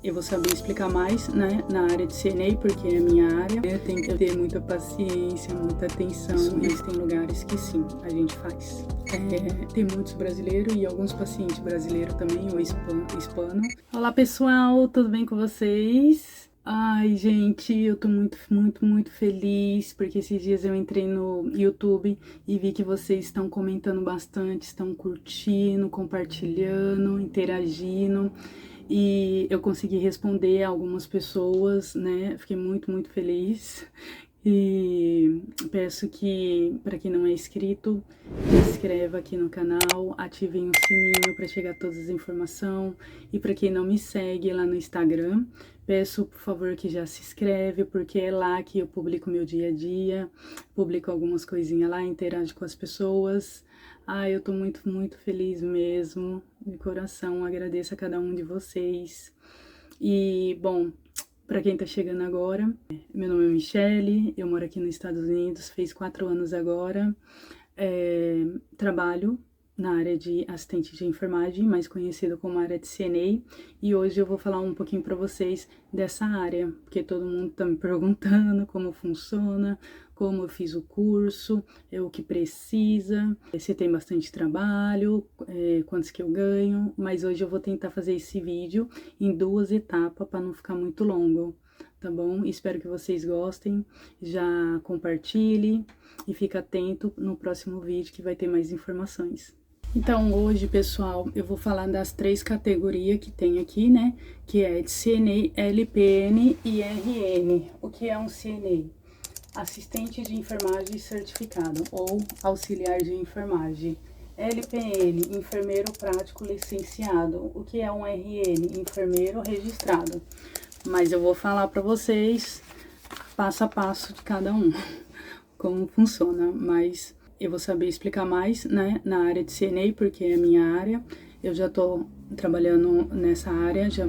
Eu vou saber explicar mais, né, na área de CNA, porque é a minha área. Tem que ter muita paciência, muita atenção, mas tem lugares que sim, a gente faz. Tem muitos brasileiros e alguns pacientes brasileiros também, ou hispano. Olá pessoal, tudo bem com vocês? Ai, gente, eu tô muito feliz, porque esses dias eu entrei no YouTube e vi que vocês estão comentando bastante, estão curtindo, compartilhando, interagindo. E eu consegui responder a algumas pessoas, né? Fiquei muito feliz. E peço que, para quem não é inscrito, se inscreva aqui no canal, ativem o sininho para chegar todas as informações. E para quem não me segue lá no Instagram, peço, por favor, que já se inscreve, porque é lá que eu publico meu dia a dia, publico algumas coisinhas lá, interajo com as pessoas. Ai, eu tô muito feliz mesmo, de coração, agradeço a cada um de vocês. E, bom, para quem tá chegando agora, meu nome é Michele, eu moro aqui nos Estados Unidos, fez 4 anos agora. Trabalho na área de assistente de enfermagem, mais conhecida como área de CNA, e hoje eu vou falar um pouquinho para vocês dessa área, porque todo mundo tá me perguntando como funciona, como eu fiz o curso, o que precisa, se tem bastante trabalho, quantos que eu ganho, mas hoje eu vou tentar fazer esse vídeo em 2 etapas para não ficar muito longo, tá bom? Espero que vocês gostem, já compartilhe e fica atento no próximo vídeo que vai ter mais informações. Então, hoje, pessoal, eu vou falar das 3 categorias que tem aqui, né? Que é de CNA, LPN e RN. O que é um CNA? Assistente de enfermagem certificado ou auxiliar de enfermagem. LPN, enfermeiro prático licenciado. O que é um RN? Enfermeiro registrado. Mas eu vou falar para vocês passo a passo de cada um, como funciona, mas eu vou saber explicar mais, né, na área de CNA, porque é a minha área. Eu já tô trabalhando nessa área, já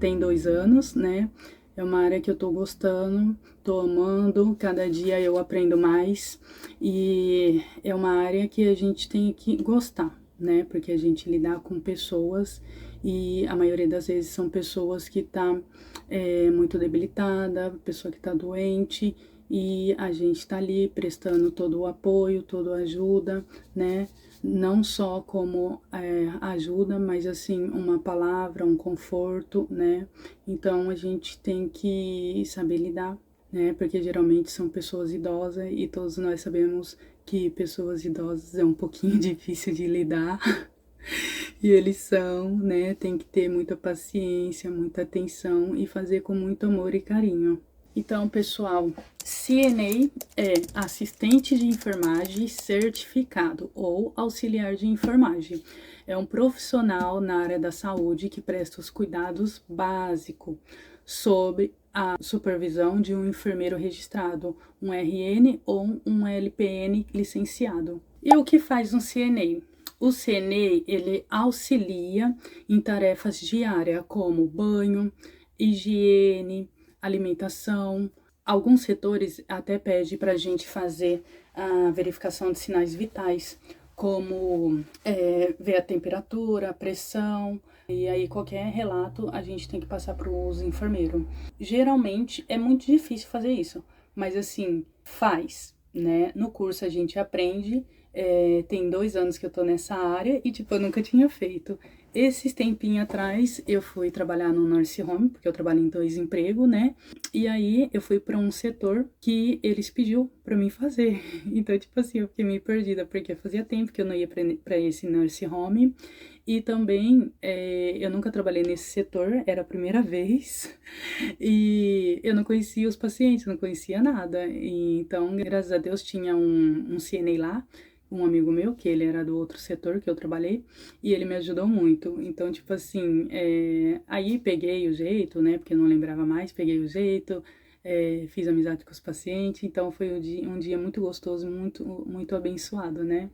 tem 2 anos, né? É uma área que eu tô gostando, tô amando, cada dia eu aprendo mais. E é uma área que a gente tem que gostar, né? Porque a gente lidar com pessoas e a maioria das vezes são pessoas que tá muito debilitada, pessoa que tá doente, e a gente tá ali prestando todo o apoio, toda a ajuda, né? Não só como ajuda, mas assim, uma palavra, um conforto, né? Então a gente tem que saber lidar, né? Porque geralmente são pessoas idosas e todos nós sabemos que pessoas idosas é um pouquinho difícil de lidar. E eles são, né? Tem que ter muita paciência, muita atenção e fazer com muito amor e carinho. Então, pessoal, CNA é assistente de enfermagem certificado ou auxiliar de enfermagem. É um profissional na área da saúde que presta os cuidados básicos sob a supervisão de um enfermeiro registrado, um RN ou um LPN licenciado. E o que faz um CNA? O CNA, ele auxilia em tarefas diárias como banho, higiene, alimentação. Alguns setores até pedem para a gente fazer a verificação de sinais vitais, como ver a temperatura, a pressão, e aí qualquer relato a gente tem que passar para os enfermeiros. Geralmente é muito difícil fazer isso, mas assim, faz, né? No curso a gente aprende. Tem 2 anos que eu tô nessa área e, tipo, eu nunca tinha feito. Esses tempinhos atrás, eu fui trabalhar no nurse home, porque eu trabalho em 2 empregos, né? E aí, eu fui pra um setor que eles pediu pra mim fazer. Então, tipo assim, eu fiquei meio perdida, porque fazia tempo que eu não ia pra esse nurse home. E também, eu nunca trabalhei nesse setor, era a primeira vez. E eu não conhecia os pacientes, não conhecia nada. E, então, graças a Deus, tinha um CNA lá, um amigo meu, que ele era do outro setor que eu trabalhei, e ele me ajudou muito. Então, tipo assim, aí peguei o jeito, né, porque eu não lembrava mais, peguei o jeito, fiz amizade com os pacientes, então foi um dia muito gostoso, muito abençoado, né.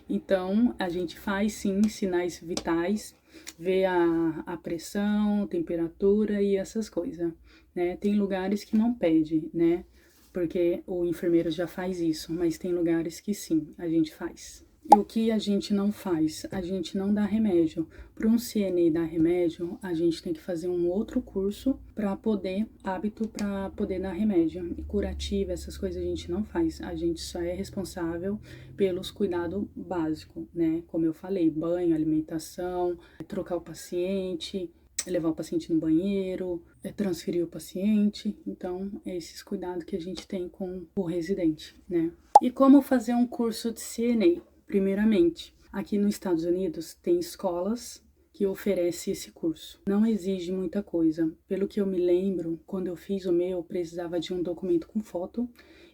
Então, a gente faz, sim, sinais vitais, vê a pressão, temperatura e essas coisas, né. Tem lugares que não pede, né, porque o enfermeiro já faz isso, mas tem lugares que sim, a gente faz. E o que a gente não faz? A gente não dá remédio. Para um CNA dar remédio, a gente tem que fazer um outro curso para poder, hábito para poder dar remédio. Curativo, essas coisas a gente não faz. A gente só é responsável pelos cuidados básicos, né? Como eu falei, banho, alimentação, trocar o paciente, levar o paciente no banheiro, transferir o paciente. Então, é esses cuidados que a gente tem com o residente, né? E como fazer um curso de CNA? Primeiramente, aqui nos Estados Unidos tem escolas que oferecem esse curso. Não exige muita coisa. Pelo que eu me lembro, quando eu fiz o meu, precisava de um documento com foto.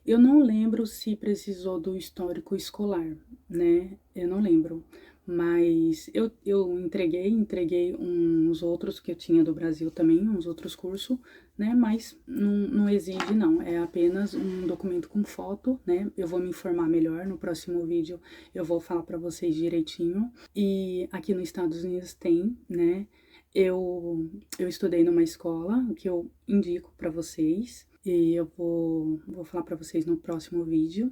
Eu não lembro se precisou do histórico escolar, né? Eu não lembro. Mas eu entreguei uns outros que eu tinha do Brasil também, uns outros cursos, né? Mas não exige não, é apenas um documento com foto, né? Eu vou me informar melhor no próximo vídeo, eu vou falar para vocês direitinho. E aqui nos Estados Unidos tem, né? Eu estudei numa escola que eu indico para vocês e eu vou falar para vocês no próximo vídeo.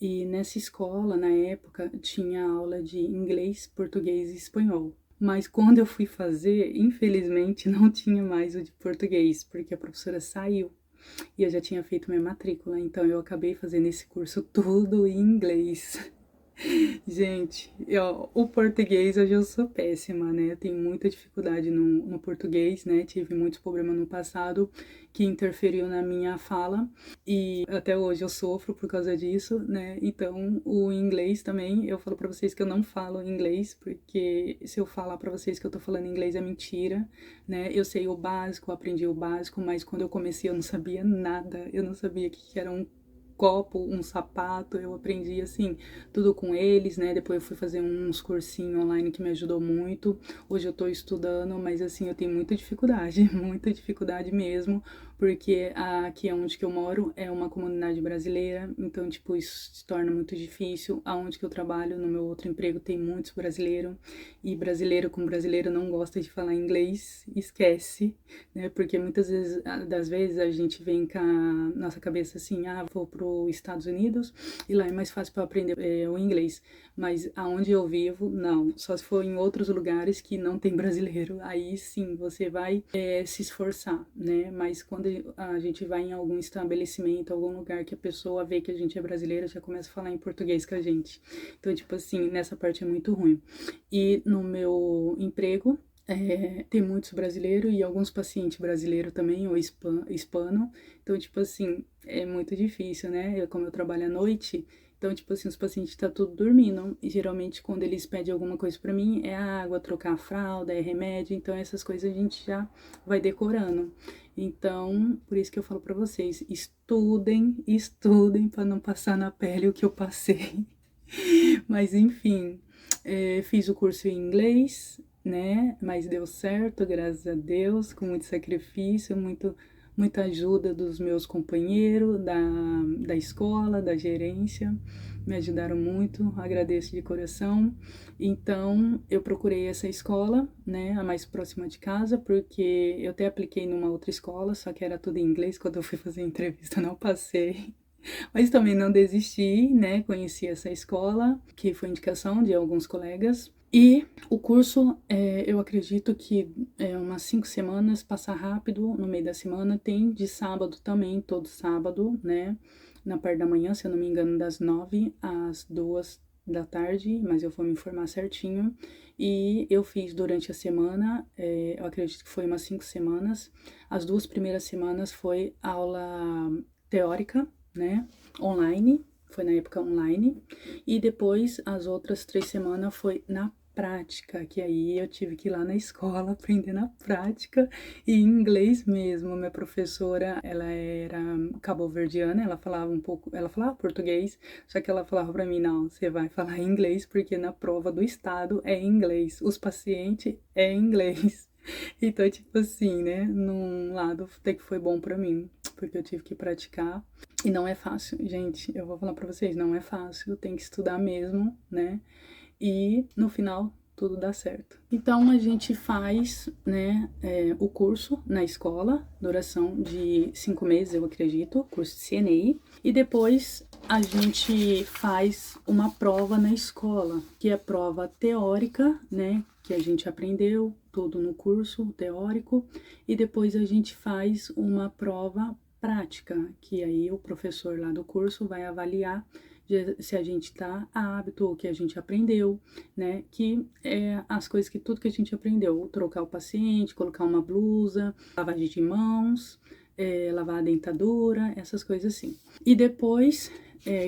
E nessa escola, na época, tinha aula de inglês, português e espanhol. Mas quando eu fui fazer, infelizmente, não tinha mais o de português, porque a professora saiu e eu já tinha feito minha matrícula. Então eu acabei fazendo esse curso tudo em inglês. Gente, o português hoje eu sou péssima, né? Eu tenho muita dificuldade no português, né? Tive muitos problemas no passado que interferiu na minha fala e até hoje eu sofro por causa disso, né? Então, o inglês também, eu falo pra vocês que eu não falo inglês, porque se eu falar pra vocês que eu tô falando inglês é mentira, né? Eu sei o básico, aprendi o básico, mas quando eu comecei eu não sabia nada, eu não sabia o que era um copo, um sapato, eu aprendi assim, tudo com eles, né? Depois eu fui fazer uns cursinhos online que me ajudou muito. Hoje eu tô estudando, mas assim, eu tenho muita dificuldade mesmo, porque aqui onde que eu moro é uma comunidade brasileira, então, tipo, isso se torna muito difícil. Aonde que eu trabalho, no meu outro emprego, tem muitos brasileiros, e brasileiro com brasileiro não gosta de falar inglês, esquece, né? Porque muitas vezes, das vezes a gente vem com a nossa cabeça assim, vou pro Estados Unidos e lá é mais fácil para aprender o inglês. Mas aonde eu vivo, não. Só se for em outros lugares que não tem brasileiro, aí sim você vai se esforçar, né? Mas quando a gente vai em algum estabelecimento, algum lugar que a pessoa vê que a gente é brasileira, já começa a falar em português com a gente. Então, tipo assim, nessa parte é muito ruim. E no meu emprego, tem muitos brasileiros e alguns pacientes brasileiros também, ou hispano. Então, tipo assim, é muito difícil, né? Como eu trabalho à noite, então, tipo assim, os pacientes estão tudo dormindo. E geralmente, quando eles pedem alguma coisa pra mim, é água, trocar a fralda, é remédio. Então, essas coisas a gente já vai decorando. Então, por isso que eu falo pra vocês, estudem para não passar na pele o que eu passei. Mas, enfim, fiz o curso em inglês, né? Mas deu certo, graças a Deus, com muito sacrifício, muita ajuda dos meus companheiros, da escola, da gerência, me ajudaram muito, agradeço de coração. Então, eu procurei essa escola, né, a mais próxima de casa, porque eu até apliquei numa outra escola, só que era tudo em inglês, quando eu fui fazer a entrevista não passei. Mas também não desisti, né? Conheci essa escola, que foi indicação de alguns colegas. E o curso, eu acredito que é umas 5 semanas, passa rápido, no meio da semana. Tem de sábado também, todo sábado, né? Na parte da manhã, se eu não me engano, das 9 às 2 da tarde, mas eu vou me informar certinho. E eu fiz durante a semana, eu acredito que foi umas 5 semanas. As 2 primeiras semanas foi aula teórica, né, online, foi na época online, e depois as outras 3 semanas foi na prática, que aí eu tive que ir lá na escola aprender na prática e em inglês mesmo. Minha professora, ela era cabo-verdiana, ela falava um pouco, ela falava português, só que ela falava pra mim, não, você vai falar inglês porque na prova do estado é inglês, os pacientes é inglês. Então, tipo assim, né, num lado até que foi bom pra mim, porque eu tive que praticar. E não é fácil, gente, eu vou falar pra vocês, não é fácil, tem que estudar mesmo, né? E no final tudo dá certo. Então a gente faz, né, o curso na escola, duração de 5 meses, eu acredito, curso de CNA, e depois a gente faz uma prova na escola, que é prova teórica, né? Que a gente aprendeu tudo no curso teórico, e depois a gente faz uma prova prática, que aí o professor lá do curso vai avaliar se a gente está apto, o que a gente aprendeu, né? Que é as coisas que tudo que a gente aprendeu, trocar o paciente, colocar uma blusa, lavagem de mãos, lavar a dentadura, essas coisas assim. E depois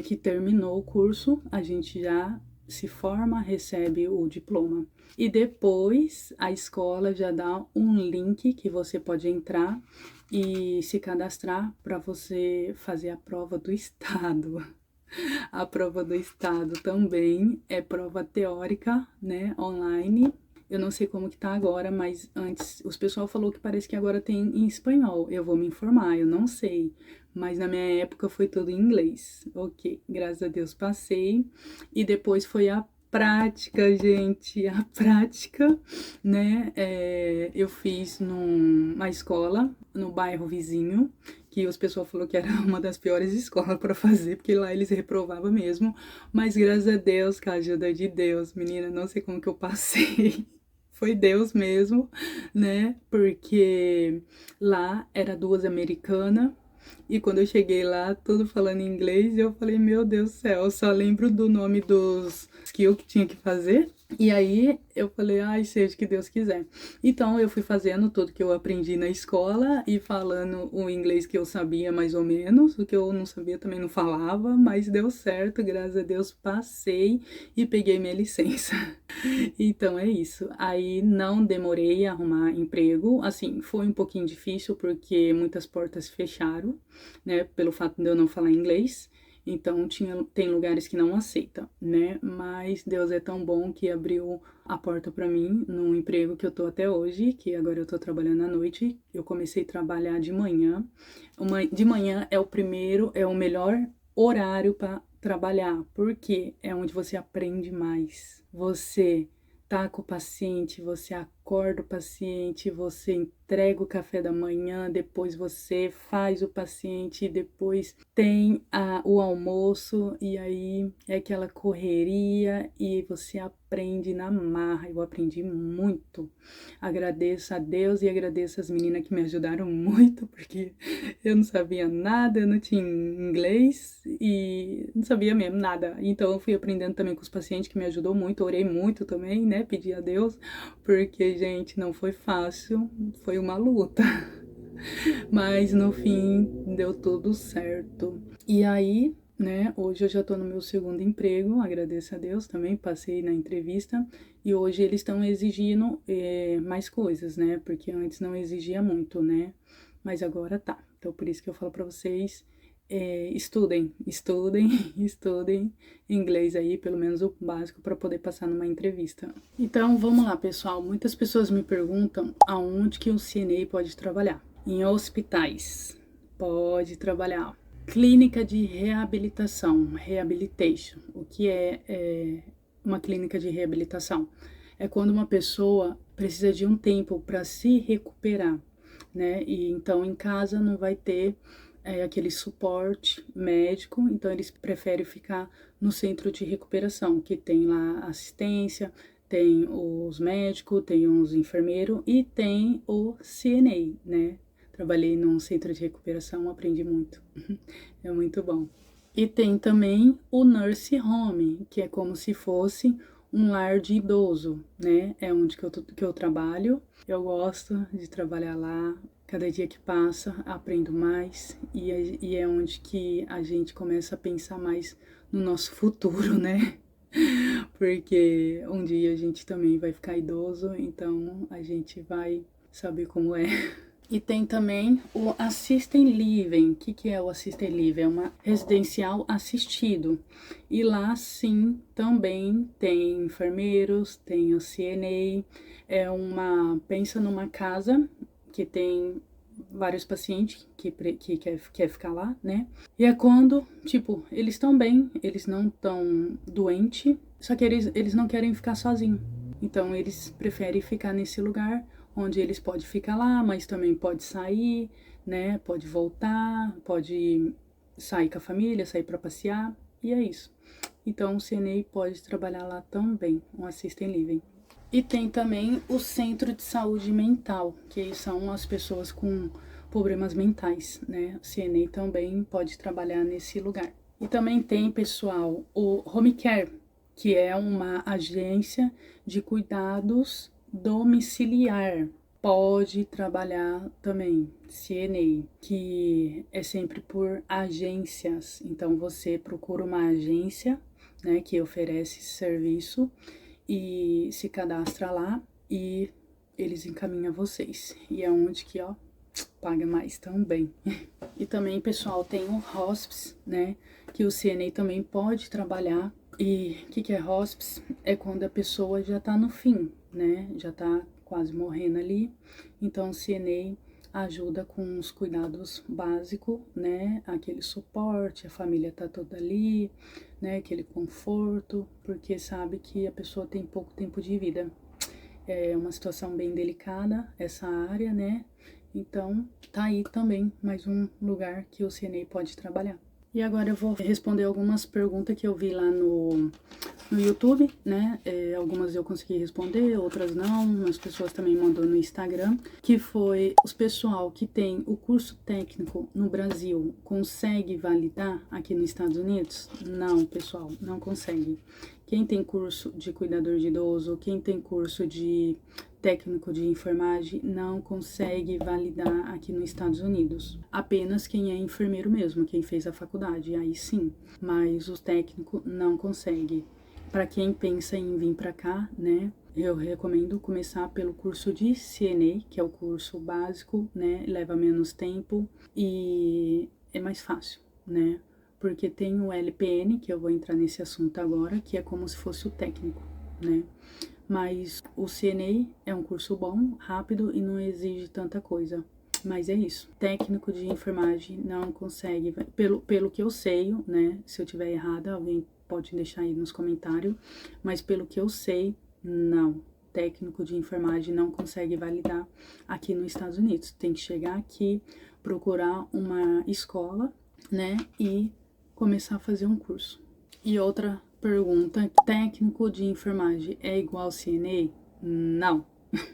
que terminou o curso, a gente já se forma, recebe o diploma. E depois a escola já dá um link que você pode entrar e se cadastrar para você fazer a prova do estado. A prova do estado também é prova teórica, né, online. Eu não sei como que tá agora, mas antes os pessoal falou que parece que agora tem em espanhol. Eu vou me informar, eu não sei. Mas na minha época foi tudo em inglês. Ok, graças a Deus passei. E depois foi a prática, gente, a prática, né? Eu fiz numa escola, no bairro vizinho, que os pessoal falou que era uma das piores escolas para fazer, porque lá eles reprovavam mesmo. Mas graças a Deus, com a ajuda de Deus, menina, não sei como que eu passei. Foi Deus mesmo, né? Porque lá era duas americanas. E quando eu cheguei lá, tudo falando inglês, eu falei, meu Deus do céu, eu só lembro do nome dos que eu que tinha que fazer. E aí eu falei, ai, seja o que Deus quiser. Então eu fui fazendo tudo que eu aprendi na escola e falando o inglês que eu sabia mais ou menos, o que eu não sabia também não falava, mas deu certo, graças a Deus passei e peguei minha licença. Então é isso. Aí não demorei a arrumar emprego. Assim, foi um pouquinho difícil porque muitas portas fecharam, né? Pelo fato de eu não falar inglês. Então tem lugares que não aceita, né? Mas Deus é tão bom que abriu a porta para mim num emprego que eu tô até hoje, que agora eu tô trabalhando à noite. Eu comecei a trabalhar de manhã. De manhã é é o melhor horário para trabalhar, porque é onde você aprende mais. Você tá com o paciente, você acorda o paciente, você entrega o café da manhã, depois você faz o paciente, depois tem o almoço, e aí é aquela correria e você aprende na marra. Eu aprendi muito. Agradeço a Deus e agradeço as meninas que me ajudaram muito, porque eu não sabia nada, eu não tinha inglês e não sabia mesmo nada. Então eu fui aprendendo também com os pacientes, que me ajudou muito, orei muito também, né? Pedi a Deus, porque, gente, não foi fácil, foi uma luta. Mas no fim deu tudo certo. E aí, né, hoje eu já tô no meu segundo emprego, agradeço a Deus também, passei na entrevista e hoje eles estão exigindo mais coisas, né, porque antes não exigia muito, né, mas agora tá. Então por isso que eu falo pra vocês, estudem, estudem, estudem inglês aí, pelo menos o básico, para poder passar numa entrevista. Então vamos lá, pessoal, muitas pessoas me perguntam aonde que o CNA pode trabalhar. Em hospitais, pode trabalhar. Clínica de reabilitação, rehabilitation. O que é uma clínica de reabilitação? É quando uma pessoa precisa de um tempo para se recuperar, né? E então em casa não vai ter aquele suporte médico, então eles preferem ficar no centro de recuperação, que tem lá assistência, tem os médicos, tem os enfermeiros e tem o CNA, né? Trabalhei num centro de recuperação, aprendi muito. É muito bom. E tem também o nurse home, que é como se fosse um lar de idoso, né? É onde que eu trabalho. Eu gosto de trabalhar lá. Cada dia que passa, aprendo mais. E é onde que a gente começa a pensar mais no nosso futuro, né? Porque um dia a gente também vai ficar idoso, então a gente vai saber como é. E tem também o Assisted Living. O que é o Assisted Living? É uma residencial assistido. E lá, sim, também tem enfermeiros, tem o CNA. Pensa numa casa que tem vários pacientes que quer ficar lá, né? E é quando, tipo, eles estão bem, eles não estão doentes, só que eles não querem ficar sozinhos. Então, eles preferem ficar nesse lugar onde eles podem ficar lá, mas também pode sair, né? Pode voltar, pode sair com a família, sair para passear, e é isso. Então, o CNA pode trabalhar lá também, um Assisted Living. E tem também o Centro de Saúde Mental, que são as pessoas com problemas mentais, né? O CNA também pode trabalhar nesse lugar. E também tem, pessoal, o Home Care, que é uma agência de cuidados domiciliar. Pode trabalhar também, CNA, que é sempre por agências. Então, você procura uma agência, né, que oferece serviço e se cadastra lá e eles encaminham vocês. E é onde que, ó, paga mais também. E também, pessoal, tem o hospice, né, que o CNA também pode trabalhar. E o que é hospice? É quando a pessoa já tá no fim, né, já tá quase morrendo ali. Então, o CNA ajuda com os cuidados básicos, né, aquele suporte, a família tá toda ali, né, aquele conforto, porque sabe que a pessoa tem pouco tempo de vida. É uma situação bem delicada essa área, né? Então, tá aí também mais um lugar que o CNA pode trabalhar. E agora eu vou responder algumas perguntas que eu vi lá no YouTube, né? Algumas eu consegui responder, outras não. As pessoas também mandou no Instagram. Que foi os pessoal que tem o curso técnico no Brasil consegue validar aqui nos Estados Unidos? Não, pessoal, não consegue. Quem tem curso de cuidador de idoso, quem tem curso de técnico de enfermagem não consegue validar aqui nos Estados Unidos. Apenas quem é enfermeiro mesmo, quem fez a faculdade, aí sim. Mas o técnico não consegue. Para quem pensa em vir para cá, né, eu recomendo começar pelo curso de CNA, que é o curso básico, né, leva menos tempo e é mais fácil, né, porque tem o LPN, que eu vou entrar nesse assunto agora, que é como se fosse o técnico, né. Mas o CNA é um curso bom, rápido e não exige tanta coisa. Mas é isso. Técnico de enfermagem não consegue, pelo que eu sei, né? Se eu tiver errada, alguém pode deixar aí nos comentários. Mas pelo que eu sei, não. Técnico de enfermagem não consegue validar aqui nos Estados Unidos. Tem que chegar aqui, procurar uma escola, né? E começar a fazer um curso. E outra pergunta, técnico de enfermagem é igual CNA? Não.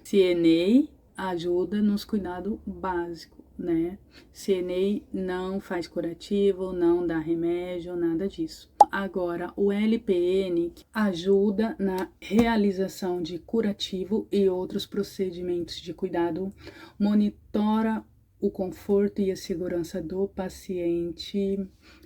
CNA ajuda nos cuidados básicos, né? CNA não faz curativo, não dá remédio, nada disso. Agora, o LPN ajuda na realização de curativo e outros procedimentos de cuidado, monitora o conforto e a segurança do paciente.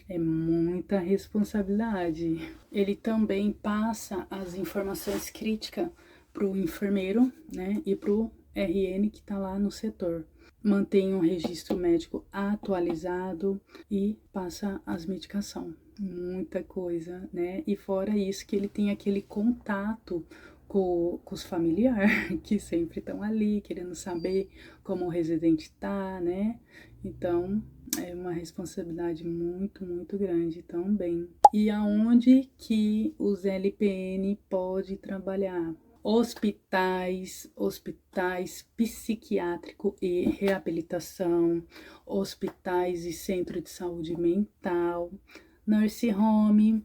É muita responsabilidade. Ele também passa as informações críticas para o enfermeiro, né, e para o RN que está lá no setor. Mantém um registro médico atualizado e passa as medicações. Muita coisa, né? E fora isso que ele tem aquele contato com os familiares que sempre estão ali querendo saber como o residente tá, né? Então, é uma responsabilidade muito, muito grande também. E aonde que os LPN pode trabalhar? Hospitais psiquiátrico e reabilitação, hospitais e centro de saúde mental, nurse home,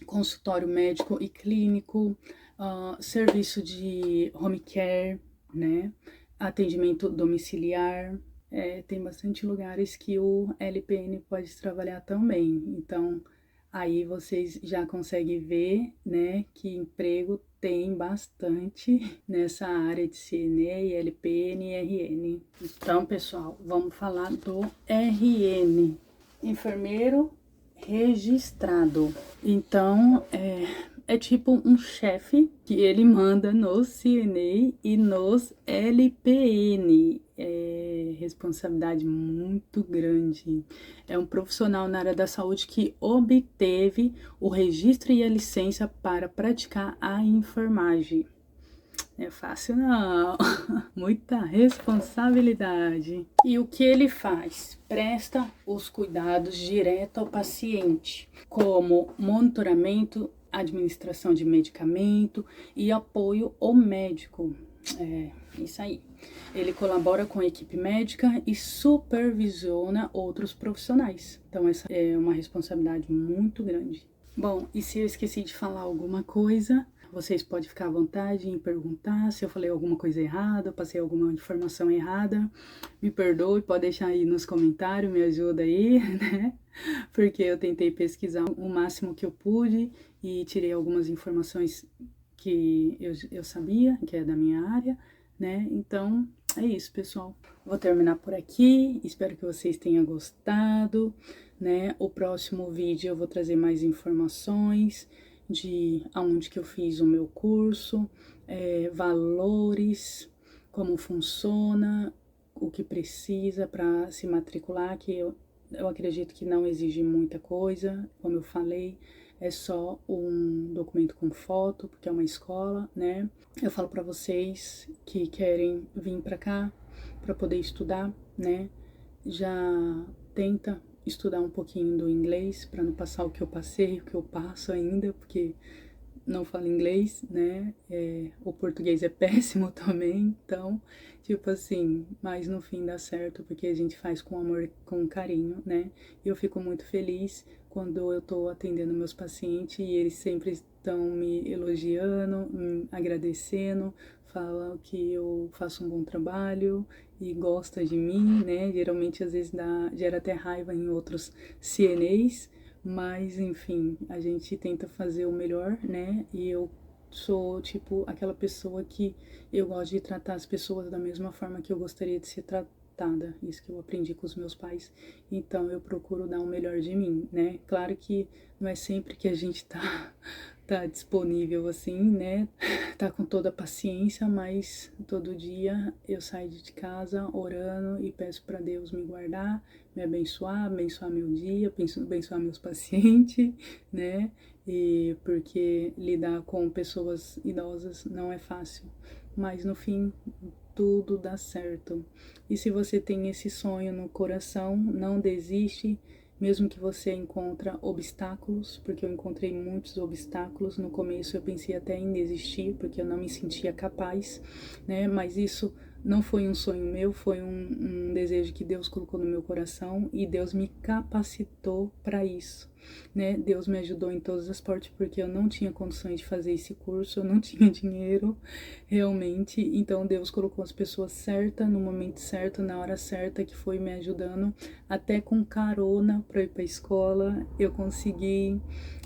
consultório médico e clínico, serviço de home care, né? Atendimento domiciliar. Tem bastante lugares que o LPN pode trabalhar também. Então, aí vocês já conseguem ver, né, que emprego tem bastante nessa área de CNA, LPN e RN. Então, pessoal, vamos falar do RN, enfermeiro registrado. Então, é tipo um chefe que ele manda nos CNA e nos LPN. É responsabilidade muito grande. É um profissional na área da saúde que obteve o registro e a licença para praticar a enfermagem. Não é fácil não, muita responsabilidade. E o que ele faz? Presta os cuidados direto ao paciente, como monitoramento, administração de medicamento e apoio ao médico. Isso aí. Ele colabora com a equipe médica e supervisiona outros profissionais. Então, essa é uma responsabilidade muito grande. Bom, e se eu esqueci de falar alguma coisa, vocês podem ficar à vontade em perguntar. Se eu falei alguma coisa errada, passei alguma informação errada, me perdoe, pode deixar aí nos comentários, me ajuda aí, né? Porque eu tentei pesquisar o máximo que eu pude e tirei algumas informações que eu sabia, que é da minha área, né? Então, é isso, pessoal. Vou terminar por aqui, espero que vocês tenham gostado, né? O próximo vídeo eu vou trazer mais informações de aonde que eu fiz o meu curso, valores, como funciona, o que precisa para se matricular, que eu acredito que não exige muita coisa, como eu falei, é só um documento com foto, porque é uma escola, né? Eu falo para vocês que querem vir para cá para poder estudar, né? Já tenta estudar um pouquinho do inglês para não passar o que eu passei, o que eu passo ainda, porque não falo inglês, né? O português é péssimo também, então, tipo assim, mas no fim dá certo, porque a gente faz com amor, com carinho, né? E eu fico muito feliz quando eu tô atendendo meus pacientes e eles sempre estão me elogiando, agradecendo, falam que eu faço um bom trabalho e gosta de mim, né? Geralmente, às vezes, gera até raiva em outros CNAs, mas, enfim, a gente tenta fazer o melhor, né? E eu sou, tipo, aquela pessoa que eu gosto de tratar as pessoas da mesma forma que eu gostaria de ser tratada. Isso que eu aprendi com os meus pais. Então, eu procuro dar o melhor de mim, né? Claro que não é sempre que a gente tá disponível assim, né? Tá com toda a paciência, mas todo dia eu saio de casa orando e peço para Deus me guardar, me abençoar meu dia, abençoar meus pacientes, né? E porque lidar com pessoas idosas não é fácil, mas no fim tudo dá certo. E se você tem esse sonho no coração, não desiste, mesmo que você encontre obstáculos, porque eu encontrei muitos obstáculos. No começo eu pensei até em desistir, porque eu não me sentia capaz, né? Mas isso não foi um sonho meu, foi um desejo que Deus colocou no meu coração e Deus me capacitou para isso, né? Deus me ajudou em todas as partes, porque eu não tinha condições de fazer esse curso, eu não tinha dinheiro, realmente. Então Deus colocou as pessoas certas, no momento certo, na hora certa, que foi me ajudando, até com carona para ir para a escola, eu consegui,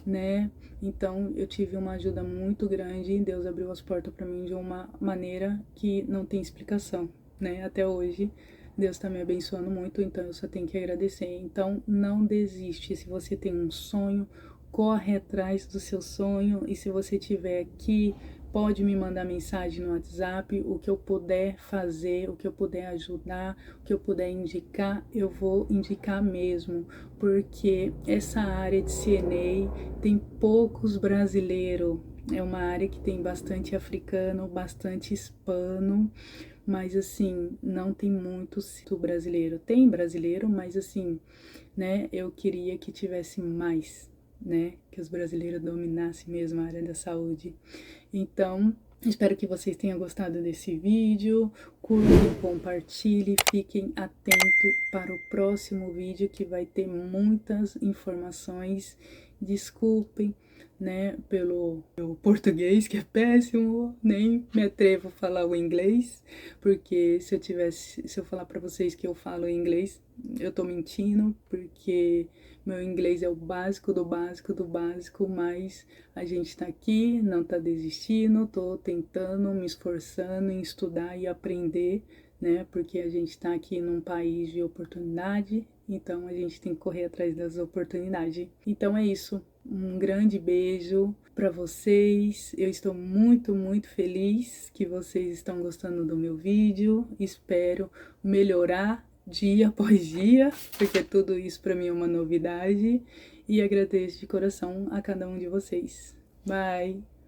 né? Então eu tive uma ajuda muito grande, Deus abriu as portas para mim de uma maneira que não tem explicação, né? Até hoje Deus está me abençoando muito, então eu só tenho que agradecer. Então não desiste, se você tem um sonho, corre atrás do seu sonho, e se você tiver aqui, pode me mandar mensagem no WhatsApp, o que eu puder fazer, o que eu puder ajudar, o que eu puder indicar, eu vou indicar mesmo, porque essa área de CNA tem poucos brasileiros, é uma área que tem bastante africano, bastante hispano, mas assim, não tem muito brasileiro. Tem brasileiro, mas assim, né, eu queria que tivesse mais, né, que os brasileiros dominassem mesmo a área da saúde. Então, espero que vocês tenham gostado desse vídeo, curtam, compartilhem, fiquem atentos para o próximo vídeo que vai ter muitas informações. Desculpem, né, pelo meu português, que é péssimo, nem me atrevo a falar o inglês, porque se eu falar para vocês que eu falo inglês, eu tô mentindo, porque meu inglês é o básico do básico do básico, mas a gente tá aqui, não tá desistindo, tô tentando, me esforçando em estudar e aprender, né? Porque a gente tá aqui num país de oportunidade, então a gente tem que correr atrás das oportunidades. Então é isso. Um grande beijo para vocês. Eu estou muito, muito feliz que vocês estão gostando do meu vídeo. Espero melhorar dia após dia, porque tudo isso para mim é uma novidade. E agradeço de coração a cada um de vocês. Bye!